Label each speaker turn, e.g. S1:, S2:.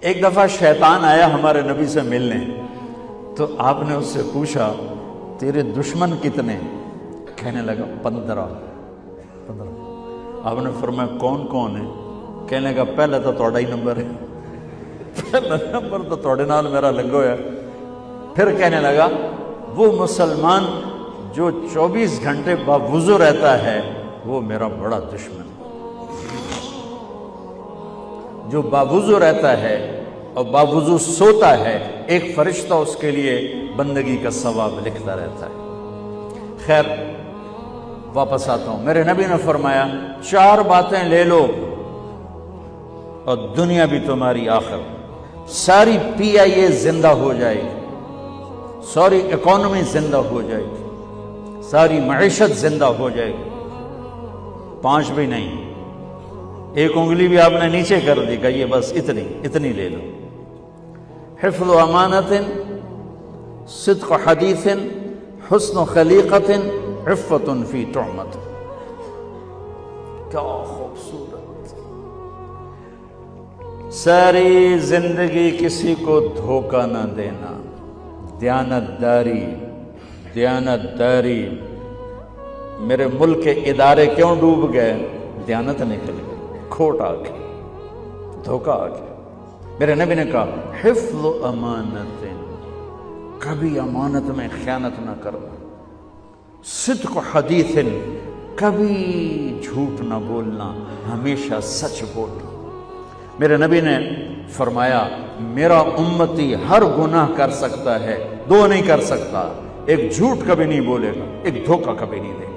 S1: ایک دفعہ شیطان آیا ہمارے نبی سے ملنے، تو آپ نے اس سے پوچھا تیرے دشمن کتنے؟ کہنے لگا 15۔ آپ نے فرمایا کون کون ہے؟ کہنے لگا پہلا تو تھوڑا ہی نمبر ہے، پہلا نمبر تو تھوڑے نال میرا لگو ہے۔ پھر کہنے لگا وہ مسلمان جو 24 گھنٹے باوضو رہتا ہے وہ میرا بڑا دشمن ہے۔ جو باوضو رہتا ہے اور باوضو سوتا ہے، ایک فرشتہ اس کے لیے بندگی کا ثواب لکھتا رہتا ہے۔ خیر واپس آتا ہوں، میرے نبی نے فرمایا 4 باتیں لے لو اور دنیا بھی تمہاری آخر، ساری PIA زندہ ہو جائے گی، ساری اکانومی زندہ ہو جائے گی، ساری معیشت زندہ ہو جائے گی۔ 5 بھی نہیں، ایک انگلی بھی آپ نے نیچے کر دی، کہ یہ بس اتنی لے لو۔ حفظ و امانت، صدق حدیث، حسن خلیقت، عفت فی تہمت۔ کیا خوبصورت! ساری زندگی کسی کو دھوکہ نہ دینا، دیانت داری۔ میرے ملک کے ادارے کیوں ڈوب گئے؟ دیانت نکل گئی، کھوٹ آ گئی، دھوکہ آ گیا۔ میرے نبی نے کہا حفظ امانت، کبھی امانت میں خیانت نہ کرنا، صدق حدیث، کبھی جھوٹ نہ بولنا، ہمیشہ سچ بولنا۔ میرے نبی نے فرمایا میرا امتی ہر گناہ کر سکتا ہے، 2 نہیں کر سکتا، ایک جھوٹ کبھی نہیں بولے گا، ایک دھوکہ کبھی نہیں دے گا۔